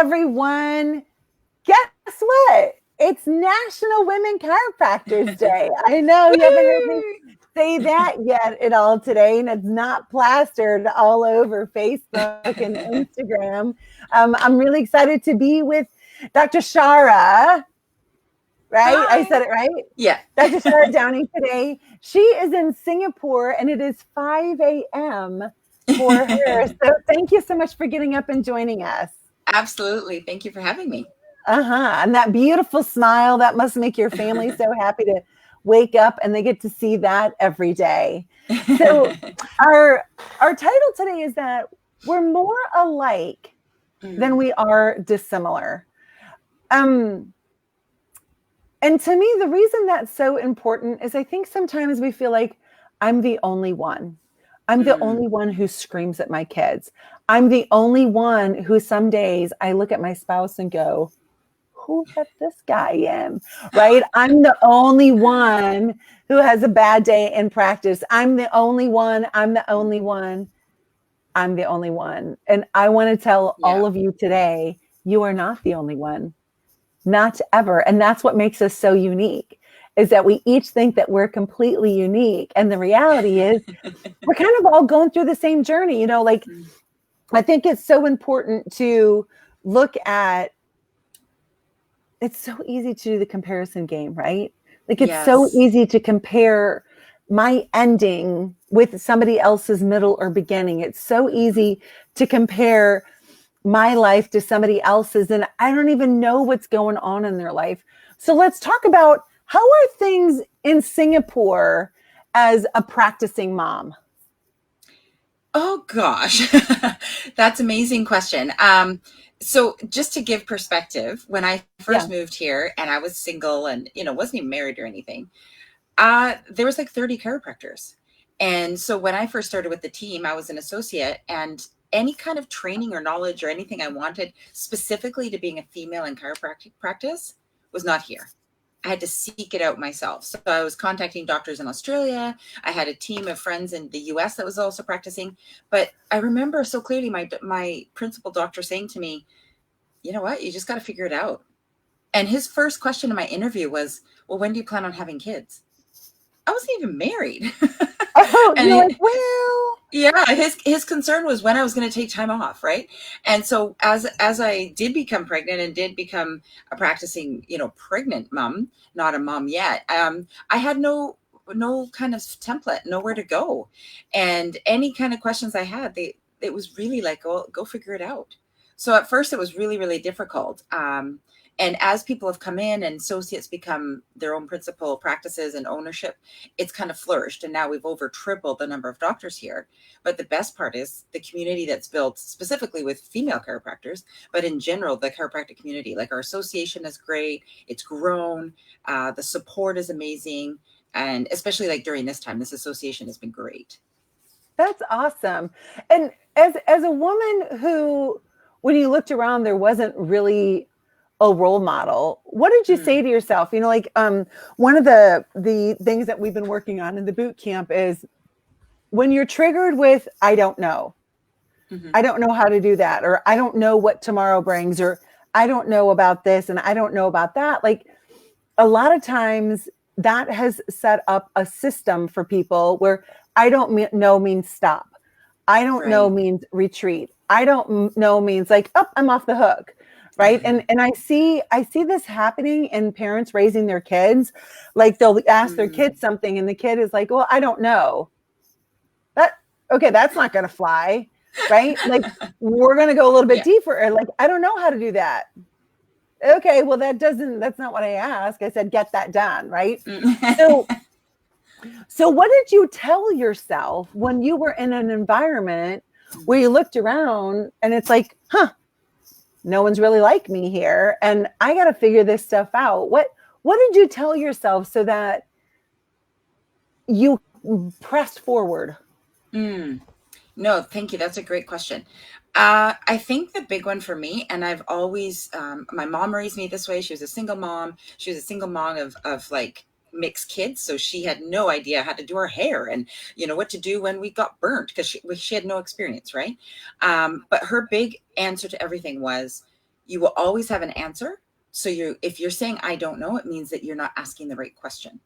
everyone. Guess what? It's National Women Chiropractors Day. I know you haven't heard me say that yet at all today, and it's not plastered all over Facebook and Instagram. I'm really excited to be with Dr. Shara, right? Hi. I said it right? Yeah. Dr. Shara Downing today. She is in Singapore, and it is 5 a.m. for her. So thank you so much for getting up and joining us. Absolutely. Thank you for having me. And that beautiful smile, that must make your family so happy to wake up and they get to see that every day. So our title today is that we're more alike than we are dissimilar. And to me, the reason that's so important is I think sometimes we feel like I'm the only one. I'm the only one who screams at my kids. I'm the only one who some days I look at my spouse and go, who let this guy in, right? I'm the only one who has a bad day in practice. I'm the only one. I'm the only one. I'm the only one. And I want to tell all of you today, you are not the only one. Not ever. And that's what makes us so unique, is that we each think that we're completely unique. And the reality is we're kind of all going through the same journey. You know, like I think it's so important to look at, it's so easy to do the comparison game, right? Like it's so easy to compare my ending with somebody else's middle or beginning. It's so easy to compare my life to somebody else's, and I don't even know what's going on in their life. So let's talk about, how are things in Singapore as a practicing mom? Oh gosh, that's an amazing question. So just to give perspective, when I first moved here and I was single and, wasn't even married or anything, there was like 30 chiropractors. And so when I first started with the team, I was an associate, and any kind of training or knowledge or anything I wanted specifically to being a female in chiropractic practice was not here. I had to seek it out myself. So I was contacting doctors in Australia. I had a team of friends in the US that was also practicing. But I remember so clearly my principal doctor saying to me, you know what, you just got to figure it out. And his first question in my interview was, well, when do you plan on having kids? I wasn't even married. Oh, and you're like, well, yeah, his concern was when I was going to take time off, right? And so as I did become pregnant and did become a practicing, pregnant mom, not a mom yet, I had no kind of template, nowhere to go, and any kind of questions I had, it was really like, go figure it out. So at first it was really, really difficult. And as people have come in and associates become their own principal practices and ownership, it's kind of flourished. And now we've over tripled the number of doctors here. But the best part is the community that's built specifically with female chiropractors, but in general, the chiropractic community, like our association is great. It's grown. The support is amazing. And especially like during this time, this association has been great. That's awesome. And as a woman who, when you looked around, there wasn't really a role model, what did you say to yourself? One of the things that we've been working on in the boot camp is when you're triggered with, I don't know. I don't know how to do that, or I don't know what tomorrow brings, or I don't know about this and I don't know about that. Like a lot of times that has set up a system for people where I don't know means stop. I don't know means retreat. I don't know means like, oh, I'm off the hook. Right. And I see this happening in parents raising their kids. Like they'll ask their kids something and the kid is like, well, I don't know. That's not going to fly. Right. Like we're going to go a little bit deeper. Like, I don't know how to do that. Okay. Well, that's not what I asked. I said, get that done. Right. So what did you tell yourself when you were in an environment where you looked around and it's like, no one's really like me here, and I got to figure this stuff out? What did you tell yourself so that you pressed forward? No, thank you. That's a great question. I think the big one for me, and I've always, my mom raised me this way. She was a single mom. She was a single mom of like mixed kids. So she had no idea how to do her hair and, what to do when we got burnt because she had no experience. Right. But her big answer to everything was, you will always have an answer. So if you're saying, I don't know, it means that you're not asking the right question,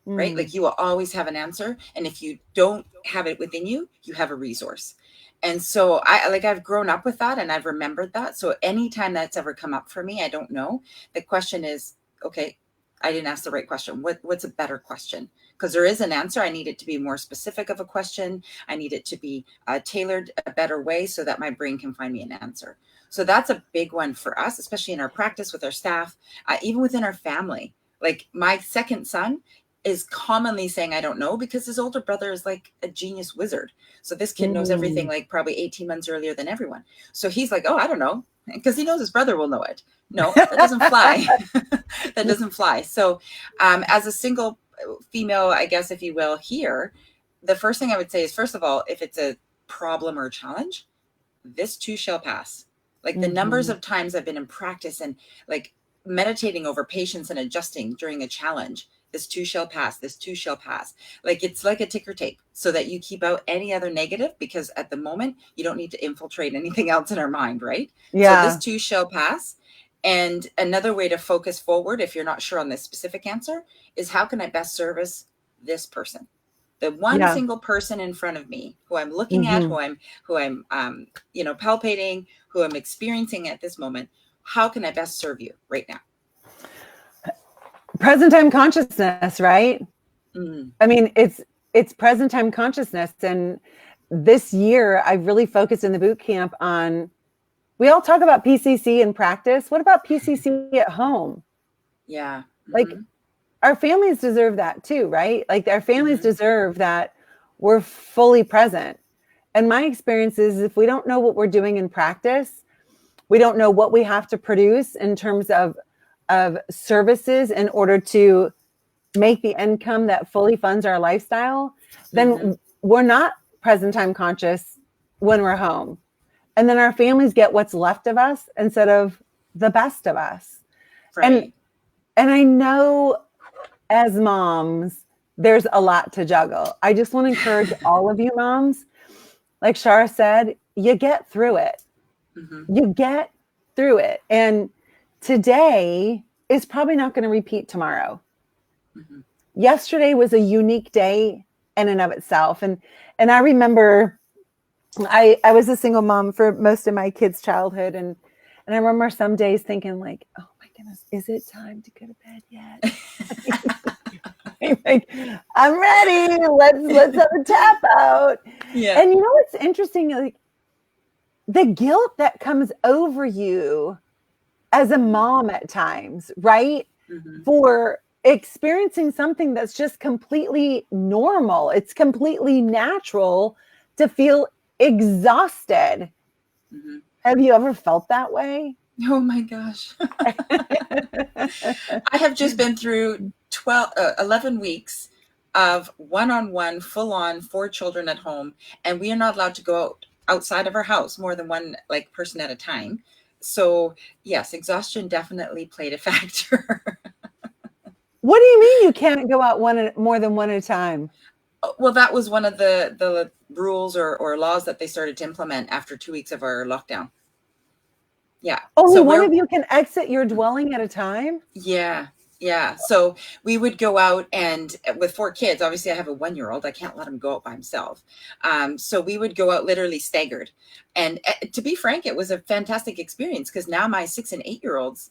right? Like you will always have an answer. And if you don't have it within you, you have a resource. And so I've grown up with that and I've remembered that. So anytime that's ever come up for me, I don't know. The question is, okay, I didn't ask the right question. What's a better question? Because there is an answer. I need it to be more specific of a question. I need it to be tailored a better way so that my brain can find me an answer. So that's a big one for us, especially in our practice with our staff, even within our family. Like my second son is commonly saying, I don't know, because his older brother is like a genius wizard. So this kid knows everything like probably 18 months earlier than everyone. So he's like, oh, I don't know, because he knows his brother will know it. No, that doesn't fly. That doesn't fly. So as a single female, I guess, if you will, here, the first thing I would say is, first of all, if it's a problem or a challenge, this too shall pass. Like the numbers of times I've been in practice and like meditating over patience and adjusting during a challenge, this too shall pass, this too shall pass. Like it's like a ticker tape so that you keep out any other negative, because at the moment you don't need to infiltrate anything else in our mind, right? Yeah. So this too shall pass. And another way to focus forward, if you're not sure on this specific answer, is how can I best service this person? The one single person in front of me who I'm looking at, who I'm palpating, who I'm experiencing at this moment. How can I best serve you right now? Present time consciousness, right? I mean, it's present time consciousness. And this year I've really focused in the boot camp on, we all talk about PCC in practice. What about PCC at home? Yeah. Like our families deserve that too, right? Like our families deserve that we're fully present. And my experience is, if we don't know what we're doing in practice, we don't know what we have to produce in terms of services in order to make the income that fully funds our lifestyle, then we're not present time conscious when we're home. And then our families get what's left of us instead of the best of us. Right. And I know as moms, there's a lot to juggle. I just want to encourage all of you moms, like Shara said, you get through it. You get through it. And today is probably not going to repeat tomorrow. Yesterday was a unique day in and of itself. And I remember I was a single mom for most of my kids' childhood. And I remember some days thinking like, oh my goodness, is it time to go to bed yet? Like, I'm ready. Let's have a tap out. Yeah. And you know what's interesting? Like the guilt that comes over you as a mom at times, right? For experiencing something that's just completely normal. It's completely natural to feel exhausted. Have you ever felt that way? Oh my gosh. I have just been through 11 weeks of one-on-one, full-on, 4 children at home, and we are not allowed to go outside of our house more than one person at a time. So yes, exhaustion definitely played a factor. What do you mean you can't go out more than one at a time? Well, that was one of the rules or laws that they started to implement after 2 weeks of our lockdown. Yeah. Only one of you can exit your dwelling at a time? Yeah. Yeah. So we would go out, and with 4 kids, obviously I have a 1-year-old. I can't let him go out by himself. So we would go out literally staggered. And to be frank, it was a fantastic experience, because now my 6 and 8-year-olds,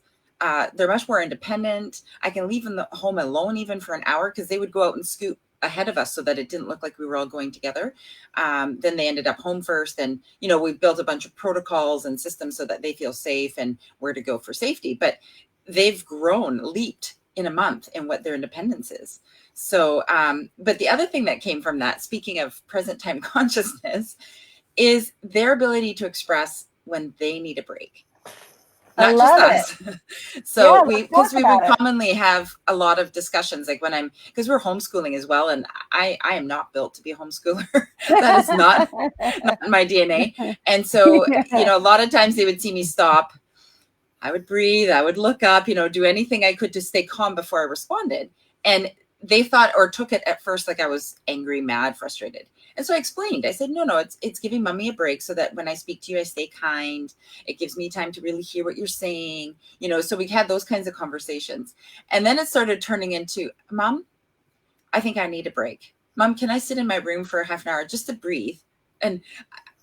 they're much more independent. I can leave them the home alone even for an hour, because they would go out and scoot ahead of us so that it didn't look like we were all going together. Then they ended up home first. And, we've built a bunch of protocols and systems so that they feel safe and where to go for safety. But they've leaped in a month in what their independence is. So, but the other thing that came from that, speaking of present time consciousness, is their ability to express when they need a break. Not just us. So we would commonly have a lot of discustions, like because we're homeschooling as well. And I am not built to be a homeschooler. That is not in my DNA. And so, a lot of times they would see me stop. I would breathe, I would look up, do anything I could to stay calm before I responded. And they thought or took it at first like I was angry, mad, frustrated. And so I explained, I said, no, it's giving mommy a break so that when I speak to you, I stay kind. It gives me time to really hear what you're saying, so we had those kinds of conversations. And then it started turning into, Mom, I think I need a break. Mom, can I sit in my room for half an hour just to breathe? And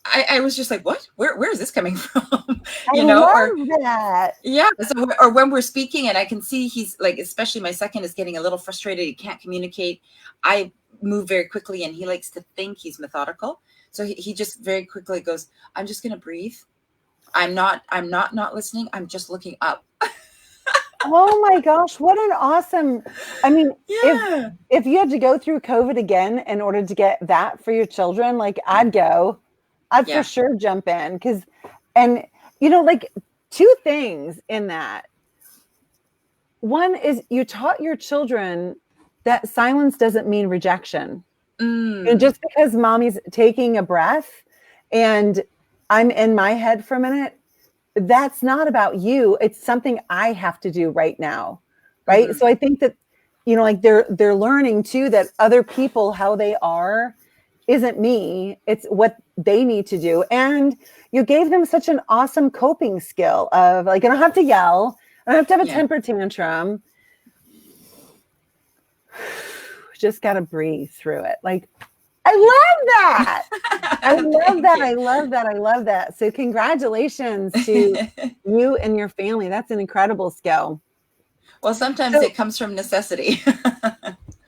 I was just like, what? Where is this coming from? I love that. Yeah. So, or when we're speaking and I can see he's like, especially my second is getting a little frustrated. He can't communicate. I move very quickly and he likes to think, he's methodical. So he just very quickly goes, I'm just going to breathe. I'm not listening. I'm just looking up. Oh my gosh, what an awesome, I mean, Yeah. if you had to go through COVID again in order to get that for your children, like I'd for sure jump in and like two things in that. One is you taught your children that silence doesn't mean rejection. And just because mommy's taking a breath and I'm in my head for a minute, that's not about you. It's something I have to do right now. Right. So I think that, like they're learning too, that other people, how they are, isn't me. It's what they need to do. And you gave them such an awesome coping skill of like, I don't have to yell. I don't have to have a temper tantrum. Just got to breathe through it. Like, I love that. I love that. I love that. I love that. So congratulations to you and your family. That's an incredible skill. Well, sometimes it comes from necessity.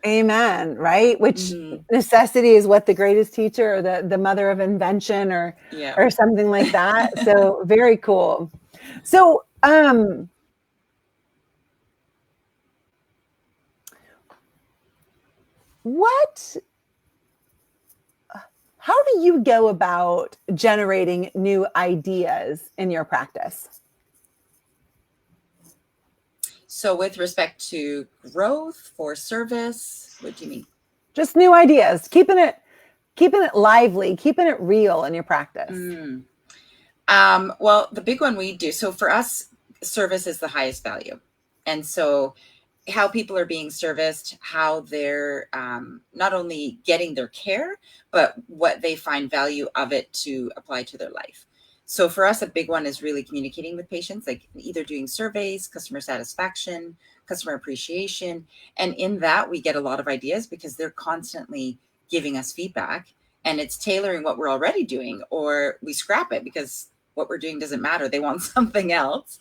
Amen. Right. Which necessity is what the greatest teacher or the mother of invention or something like that. So very cool. So, how do you go about generating new ideas in your practice? So with respect to growth for service, what do you mean? Just new ideas, keeping it lively, keeping it real in your practice. Well, the big one we do, so for us, service is the highest value. And so how people are being serviced, how they're not only getting their care, but what they find value of it to apply to their life. So for us, a big one is really communicating with patients, like either doing surveys, customer satisfaction, customer appreciation. And in that, we get a lot of ideas because they're constantly giving us feedback and it's tailoring what we're already doing, or we scrap it because what we're doing doesn't matter. They want something else.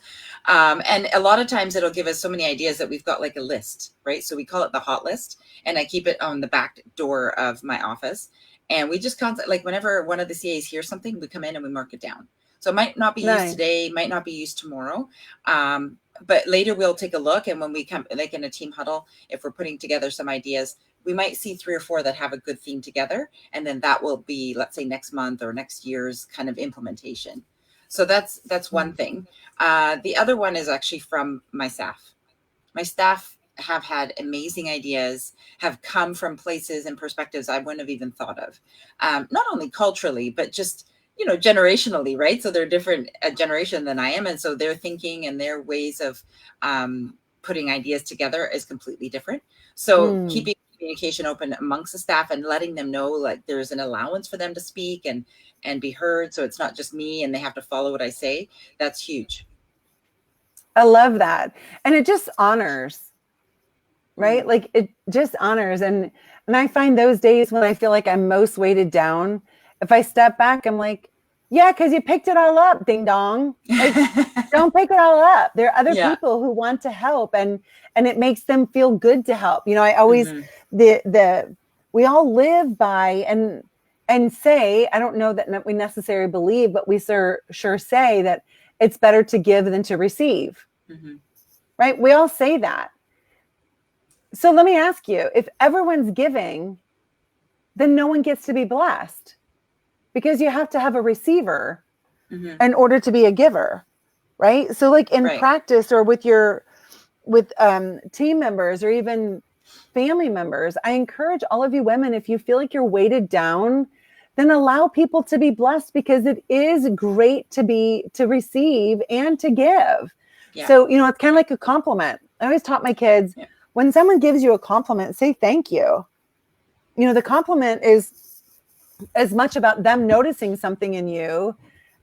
And a lot of times it'll give us so many ideas that we've got like a list, right? So we call it the hot list and I keep it on the back door of my office. And we just like whenever one of the CAs hears something, we come in and we mark it down. So it might not be used today, might not be used tomorrow. But later we'll take a look. And when we come like in a team huddle, if we're putting together some ideas, we might see 3 or 4 that have a good theme together. And then that will be, let's say next month or next year's kind of implementation. So that's one thing. The other one is actually from my staff. My staff have had amazing ideas, have come from places and perspectives I wouldn't have even thought of. Not only culturally, but just, generationally, right? So they're a different generation than I am. And so their thinking and their ways of putting ideas together is completely different. So keeping communication open amongst the staff and letting them know like there's an allowance for them to speak and be heard. So it's not just me and they have to follow what I say. That's huge. I love that. And it just honors, right? Like it just honors. And I find those days when I feel like I'm most weighted down, if I step back, I'm like, yeah, because you picked it all up, ding dong. Like, don't pick it all up. There are other people who want to help and it makes them feel good to help. I always, we all live by and say, I don't know that we necessarily believe, but we sure say that it's better to give than to receive. Right? We all say that. So let me ask you, if everyone's giving, then no one gets to be blessed because you have to have a receiver in order to be a giver. Right? So like in practice or with team members or even family members, I encourage all of you women, if you feel like you're weighted down, then allow people to be blessed because it is great to receive and to give. Yeah. So, it's kind of like a compliment. I always taught my kids, when someone gives you a compliment, say thank you. The compliment is as much about them noticing something in you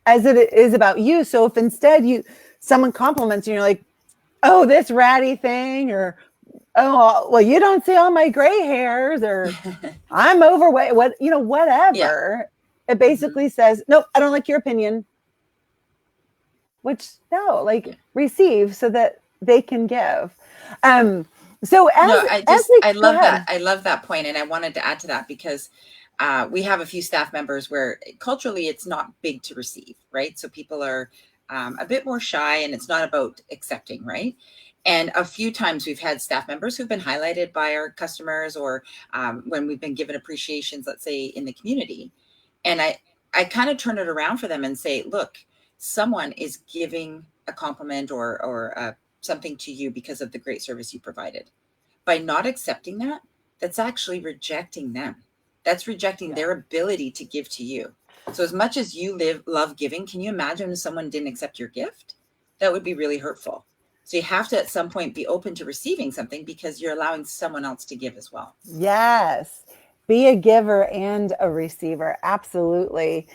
as it is about you. So if instead someone compliments you, you're like, oh, this ratty thing, or oh, well, you don't see all my gray hairs, or I'm overweight, whatever. Yeah. It basically says, nope, I don't like your opinion. Which receive so that they can give. So I love that. I love that point. And I wanted to add to that because we have a few staff members where culturally it's not big to receive, right? So people are a bit more shy, and it's not about accepting, right? And a few times we've had staff members who've been highlighted by our customers, or when we've been given appreciations, let's say in the community. And I kind of turn it around for them and say, look, someone is giving a compliment or something to you because of the great service you provided. By not accepting that, that's actually rejecting them. That's rejecting their ability to give to you. So as much as you love giving, can you imagine if someone didn't accept your gift? That would be really hurtful. So you have to at some point be open to receiving something because you're allowing someone else to give as well. Yes. Be a giver and a receiver. Absolutely.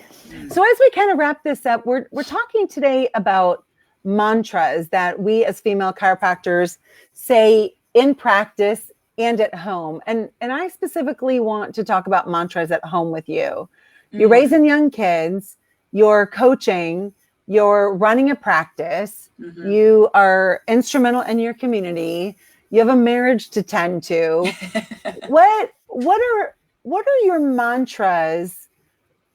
So as we kind of wrap this up, we're talking today about mantras that we as female chiropractors say in practice and at home. And I specifically want to talk about mantras at home with you. You're raising young kids, you're coaching, you're running a practice, you are instrumental in your community, you have a marriage to tend to. What are your mantras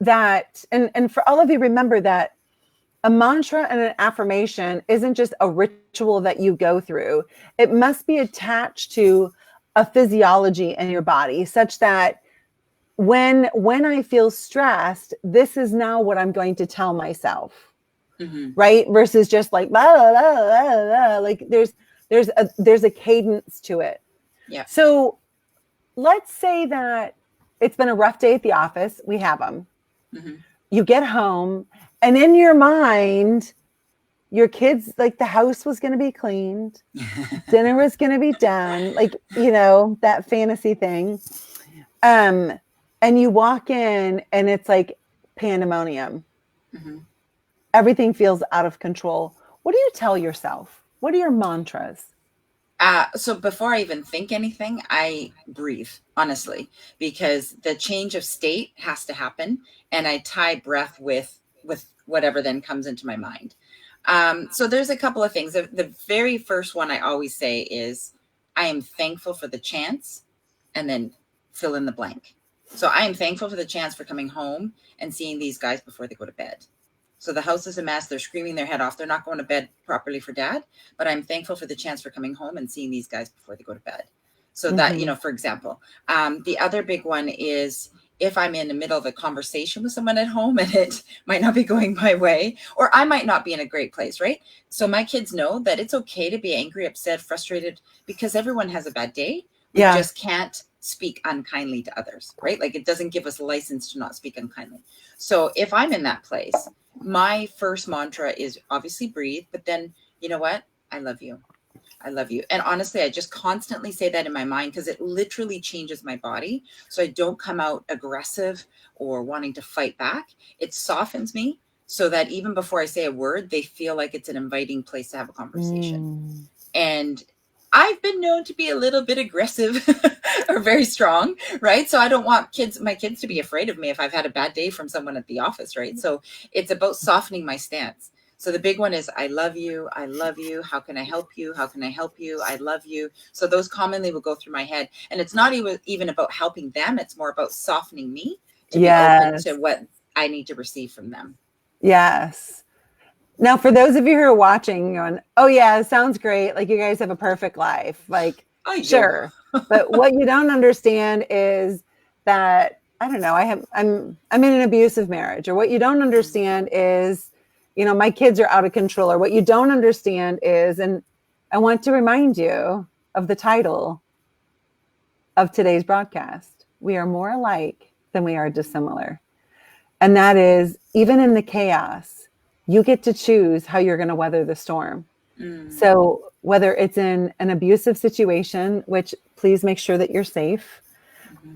that, and for all of you, remember that a mantra and an affirmation isn't just a ritual that you go through. It must be attached to a physiology in your body such that when I feel stressed, this is now what I'm going to tell myself. Right? Versus just like, blah, blah, blah, blah. Like there's a cadence to it. Yeah. So let's say that it's been a rough day at the office. We have them. You get home, and in your mind, your kids, like the house was going to be cleaned, dinner was going to be done, like, that fantasy thing. And you walk in and it's like pandemonium. Everything feels out of control. What do you tell yourself? What are your mantras? So before I even think anything, I breathe, honestly, because the change of state has to happen. And I tie breath with whatever then comes into my mind. So there's a couple of things. The very first one I always say is, I am thankful for the chance, and then fill in the blank. So I am thankful for the chance for coming home and seeing these guys before they go to bed. So the house is a mess. They're screaming their head off. They're not going to bed properly for dad, but I'm thankful for the chance for coming home and seeing these guys before they go to bed. So that, for example, the other big one is if I'm in the middle of a conversation with someone at home and it might not be going my way, or I might not be in a great place, right? So my kids know that it's okay to be angry, upset, frustrated, because everyone has a bad day. We just can't speak unkindly to others, right? Like it doesn't give us license to not speak unkindly. So if I'm in that place, my first mantra is obviously breathe, but then, you know what? I love you. I love you. And honestly, I just constantly say that in my mind because it literally changes my body. So I don't come out aggressive or wanting to fight back. It softens me so that even before I say a word, they feel like it's an inviting place to have a conversation. And I've been known to be a little bit aggressive or very strong, right? So I don't want my kids to be afraid of me if I've had a bad day from someone at the office, right? So it's about softening my stance. So the big one is, I love you. I love you. How can I help you? How can I help you? I love you. So those commonly will go through my head. And it's not even about helping them. It's more about softening me to be open to what I need to receive from them. Yes. Now, for those of you who are watching, going, oh yeah, it sounds great. Like you guys have a perfect life. Like, sure. But what you don't understand is that, I don't know, I'm in an abusive marriage, or what you don't understand is, my kids are out of control, or what you don't understand is, and I want to remind you of the title of today's broadcast. We are more alike than we are dissimilar. And that is, even in the chaos, you get to choose how you're going to weather the storm. So whether it's in an abusive situation, which please make sure that you're safe,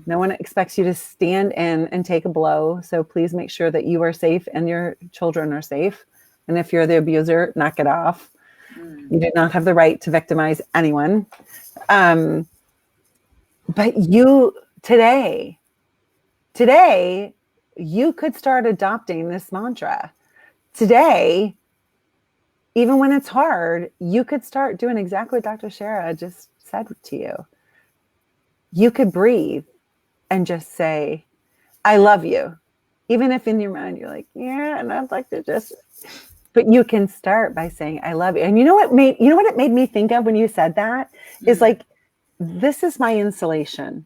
No one expects you to stand in and take a blow. So please make sure that you are safe and your children are safe. And if you're the abuser, knock it off. You do not have the right to victimize anyone. But you today, you could start adopting this mantra. Today, even when it's hard, you could start doing exactly what Dr. Shara just said to you. You could breathe and just say, I love you. Even if in your mind you're like, yeah, and I'd like to just, but you can start by saying, I love you. And you know what it made me think of when you said that is like, this is my insulation.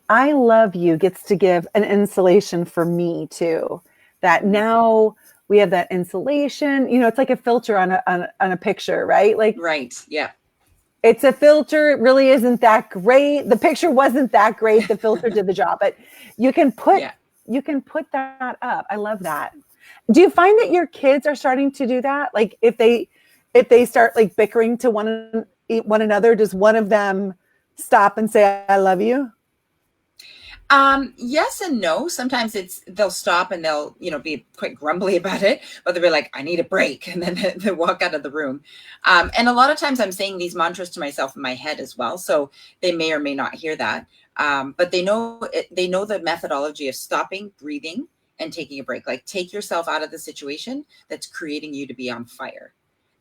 I love you gets to give an insulation for me too. That now we have that insulation, it's like a filter on a picture, right? Like, right. Yeah. It's a filter. It really isn't that great. The picture wasn't that great. The filter did the job, but you can put that up. I love that. Do you find that your kids are starting to do that? Like if they start like bickering to one another, does one of them stop and say, I love you? Yes and no. Sometimes they'll stop and they'll, be quite grumbly about it, but they'll be like, I need a break. And then they walk out of the room. And a lot of times I'm saying these mantras to myself in my head as well. So they may or may not hear that. But they know the methodology of stopping, breathing, and taking a break. Like take yourself out of the situation that's creating you to be on fire.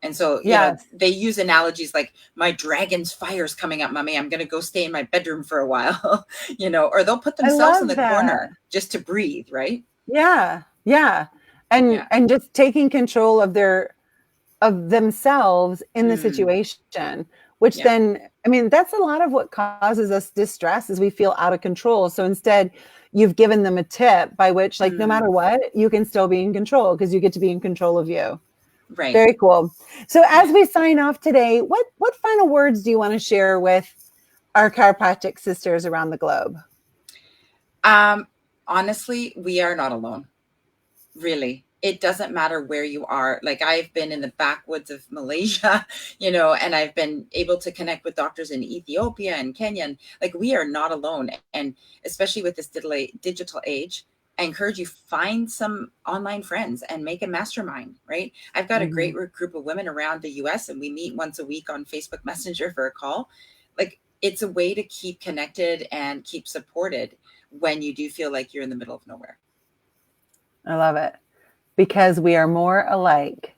And so, they use analogies like my dragon's fire's coming up, mommy. I'm going to go stay in my bedroom for a while, or they'll put themselves in the corner just to breathe. Right. Yeah. Yeah. And just taking control of themselves in the situation, which then, that's a lot of what causes us distress is we feel out of control. So instead you've given them a tip by which like, no matter what, you can still be in control because you get to be in control of you. Right. Very cool. So as we sign off today, what final words do you want to share with our chiropractic sisters around the globe? Honestly, we are not alone. Really. It doesn't matter where you are. Like I've been in the backwoods of Malaysia, and I've been able to connect with doctors in Ethiopia and Kenya. And like, we are not alone. And especially with this digital age, I encourage you find some online friends and make a mastermind, right? I've got a great group of women around the US and we meet once a week on Facebook Messenger for a call. Like it's a way to keep connected and keep supported when you do feel like you're in the middle of nowhere. I love it because we are more alike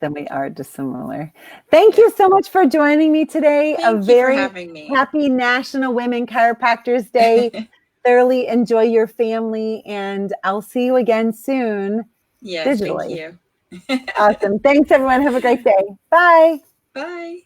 than we are dissimilar. Thank you so much for joining me today. Thank you very for having me. Happy National Women Chiropractors Day. Thoroughly enjoy your family and I'll see you again soon. Yes, digitally. Thank you. Awesome. Thanks everyone. Have a great day. Bye. Bye.